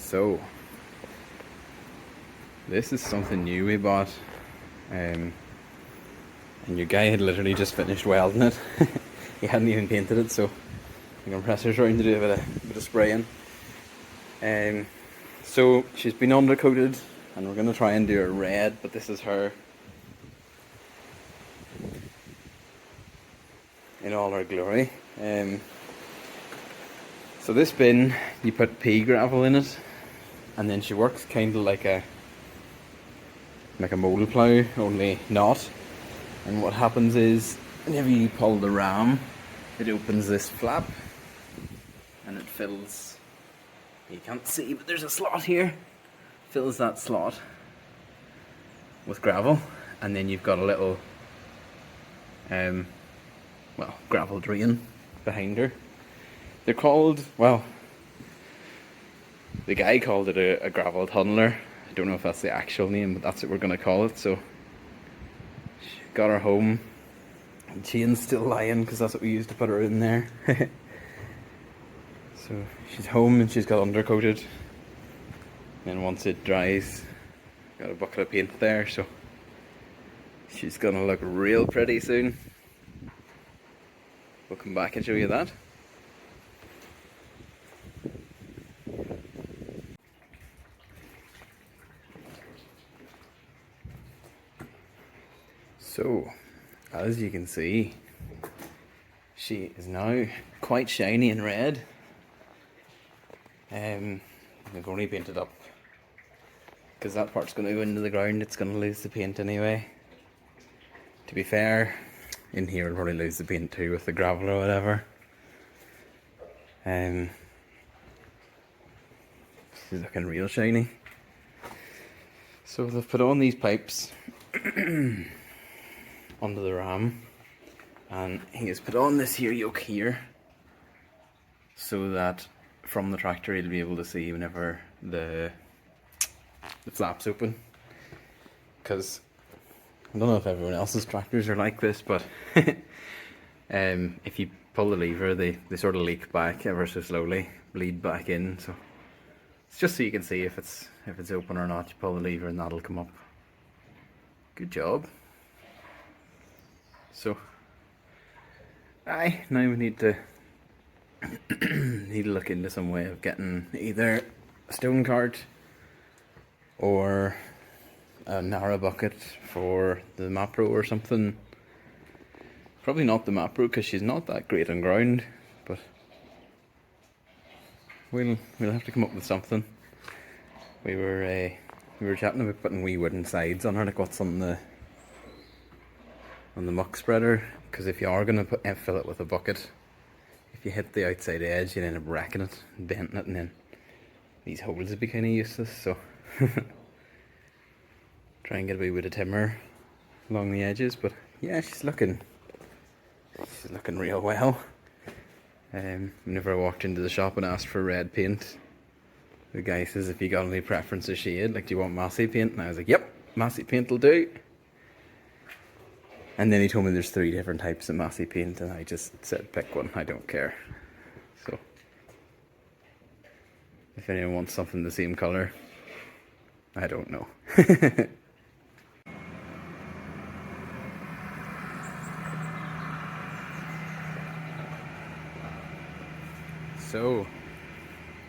So, this is something new we bought, and your guy had literally just finished welding it. He hadn't even painted it, so the compressor's around to do a bit of spraying. So she's been undercoated, and we're going to try and do a red, but this is her in all her glory. So this bin, you put pea gravel in it, and then she works kind of like a mower plow, only not. And what happens is, whenever you pull the ram, it opens this flap, and it fills. You can't see, but there's a slot here. Fills that slot with gravel, and then you've got a little, gravel drain behind her. They're called, the guy called it a gravel tunneler. I don't know if that's the actual name, but that's what we're going to call it. So, she got her home. The chain's still lying because that's what we used to put her in there. So, she's home and she's got undercoated. And once it dries, got a bucket of paint there, so she's going to look real pretty soon. We'll come back and show you that. So, as you can see, she is now quite shiny and red. We've only painted up because that part's going to go into the ground. It's going to lose the paint anyway. To be fair, in here we'll probably lose the paint too with the gravel or whatever. She's looking real shiny. So they've put on these pipes onto the ram, and he has put on this here yoke here so that from the tractor he'll be able to see whenever the flaps open. Because I don't know if everyone else's tractors are like this, but if you pull the lever, they sort of leak back ever so slowly, bleed back in. So it's just so you can see if it's open or not. You pull the lever and that'll come up. Good job. So, now we need to look into some way of getting either a stone cart or a narrow bucket for the Mapro or something. Probably not the Mapro because she's not that great on ground, but we'll have to come up with something. We were chatting about putting wee wooden sides on her, like what's on the muck spreader, because if you are going to fill it with a bucket, if you hit the outside edge, you end up wrecking it and benting it, and then these holes would be kind of useless. So try and get a wee bit of timber along the edges. But yeah, she's looking real well. Whenever I walked into the shop and asked for red paint, the guy says, if you got any preference of shade, like, do you want massy paint? And I was like, yep, massy paint will do. And then he told me there's 3 different types of massy paint, and I just said pick one, I don't care. So, if anyone wants something the same colour, I don't know. So,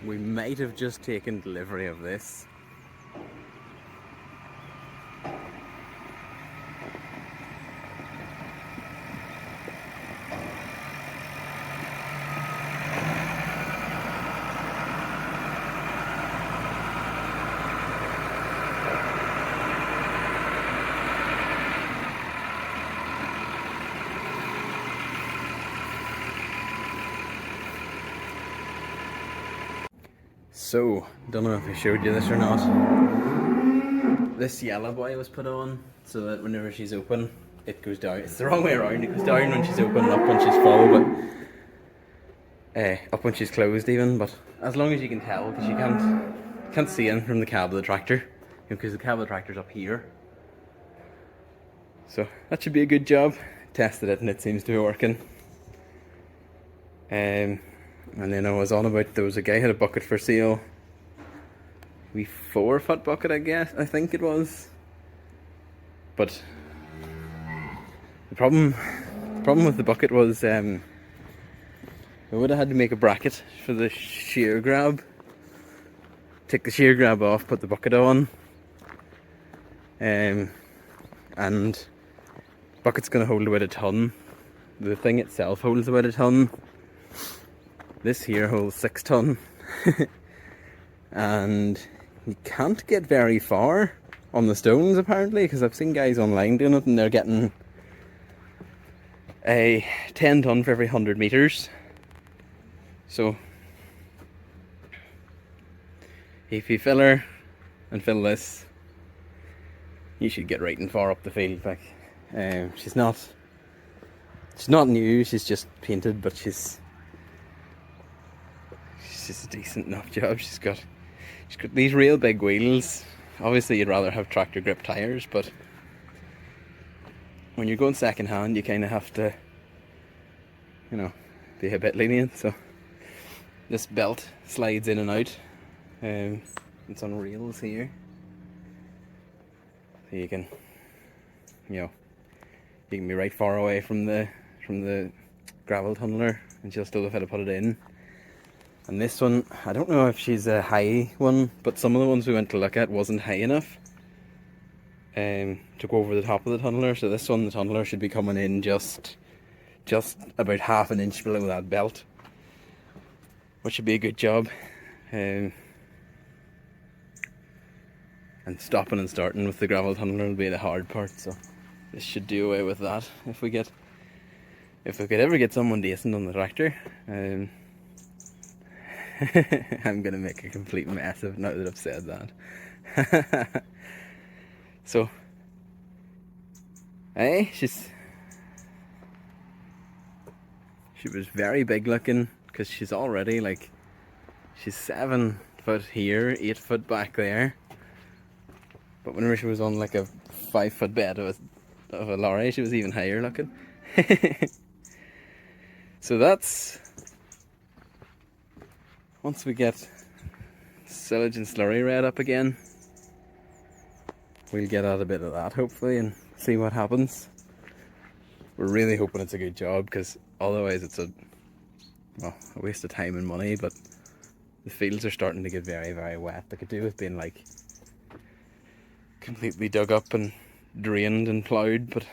we might have just taken delivery of this. So, don't know if I showed you this or not. This yellow boy was put on so that whenever she's open, it goes down. It's the wrong way around. It goes down when she's open and up when she's full, but up when she's closed even. But as long as you can tell, because you can't see in from the cab of the tractor, because the cab of the tractor's up here. So that should be a good job. Tested it and it seems to be working. And then I was on about, there was a guy had a bucket for sale wee 4-foot bucket, I think it was. But the problem with the bucket was we would have had to make a bracket for the shear grab. Take the shear grab off, put the bucket on, and bucket's going to hold about a ton. The thing itself holds about a ton. This here holds 6 ton. And you can't get very far on the stones apparently, because I've seen guys online doing it and they're getting a 10 ton for every 100 meters. So if you fill her and fill this, you should get right and far up the field. Like, she's not new, she's just painted, but she's just a decent enough job. She's got these real big wheels. Obviously you'd rather have tractor grip tires, but when you're going second hand you kind of have to, you know, be a bit lenient. So this belt slides in and out. It's on rails here, so you can be right far away from the gravel tunneler and she'll still have had to put it in. And this one, I don't know if she's a high one, but some of the ones we went to look at wasn't high enough to go over the top of the tunneler. So this one, the tunneler should be coming in just about half an inch below that belt, which should be a good job. And stopping and starting with the gravel tunneler will be the hard part, so this should do away with that if we could ever get someone decent on the tractor. I'm gonna make a complete mess of it now that I've said that. So, she was very big looking, because she's already like, she's 7 foot here, 8 foot back there. But whenever she was on like a 5 foot bed of a lorry, she was even higher looking. So that's, once we get silage and slurry red up again, we'll get at a bit of that hopefully and see what happens. We're really hoping it's a good job, because otherwise it's a waste of time and money. But the fields are starting to get very, very wet. They could do with being like completely dug up and drained and ploughed, but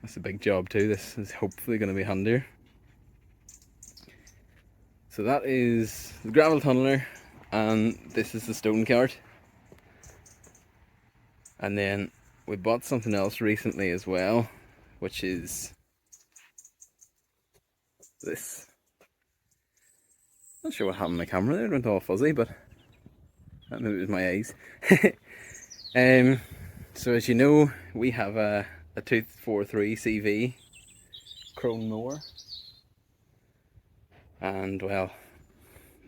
that's a big job too. This is hopefully going to be handier. So that is the gravel tunneler, and this is the stone cart. And then we bought something else recently as well, which is this. Not sure what happened to my camera there, it went all fuzzy, but maybe it was my eyes. So as you know, we have a Tooth 43 CV chrome mower, and well,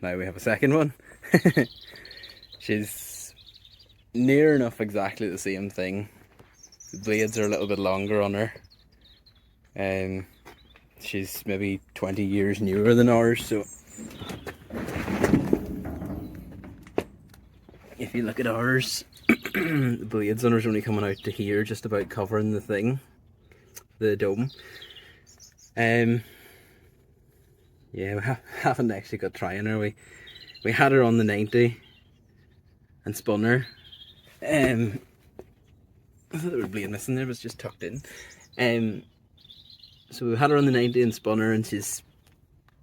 now we have a second one. She's near enough exactly the same thing. The blades are a little bit longer on her. She's maybe 20 years newer than ours, so if you look at ours, the blades on hers are only coming out to here, just about covering the thing, the dome. Yeah, we haven't actually got trying her. We had her on the 90 and spun her. I thought there was a blade missing there, but it's just tucked in. So we had her on the 90 and spun her, and she's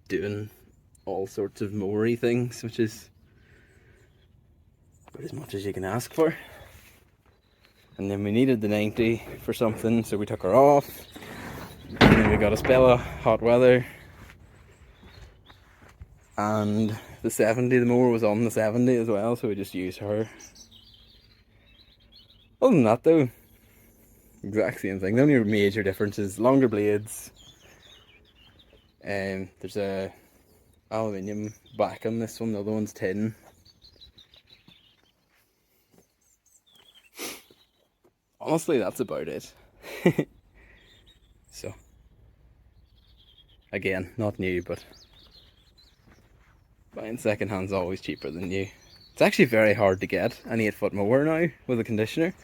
doing all sorts of mowery things, which is about as much as you can ask for. And then we needed the 90 for something, so we took her off. And then we got a spell of hot weather. And the 70, the mower was on the 70 as well, so we just used her. Other than that though, exact same thing. The only major difference is longer blades. There's a aluminium back on this one, the other one's tin. Honestly, that's about it. So, again, not new, but buying second hand's always cheaper than new. It's actually very hard to get an 8-foot mower now with a conditioner.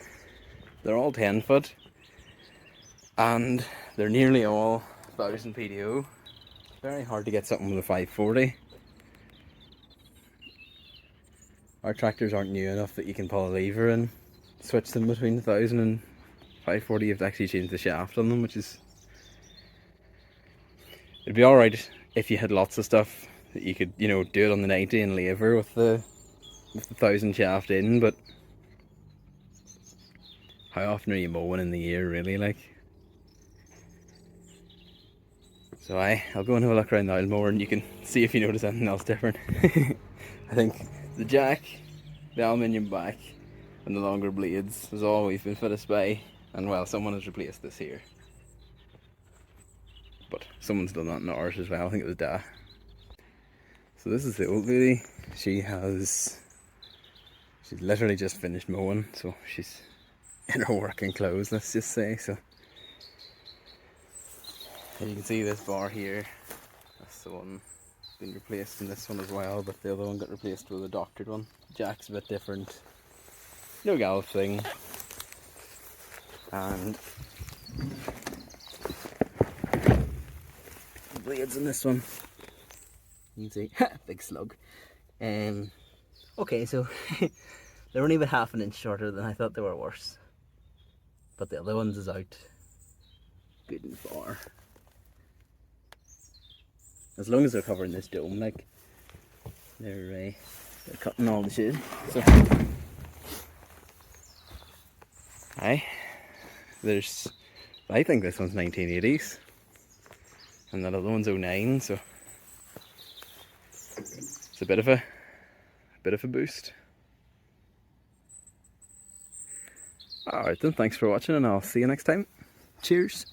They're all 10-foot and they're nearly all 1000 PDO. Very hard to get something with a 540. Our tractors aren't new enough that you can pull a lever and switch them between 1000 and 540. You have to actually change the shaft on them, which is... It'd be alright if you had lots of stuff that you could, you know, do it on the 90 and lever with the 1000 shaft in, but how often are you mowing in the year, really, like? So I'll go and have a look around the oil mower and you can see if you notice anything else different. I think the jack, the aluminium back, and the longer blades is all we've been fitted by, and well, someone has replaced this here. But someone's done that in ours as well, I think it was Da. So this is the old lady. She's literally just finished mowing, so she's in her working clothes, let's just say. So and you can see this bar here, that's the one been replaced in this one as well, but the other one got replaced with a doctored one. Jack's a bit different, no gallop thing, and the blades in this one, you can see, big slug. Okay, so they're only about half an inch shorter than I thought they were worse. But the other ones is out good and far. As long as they're covering this dome, like, they're cutting all the shade. So, I think this one's 1980s, and that other one's 09, so it's a bit of a boost. Alright then, thanks for watching and I'll see you next time. Cheers!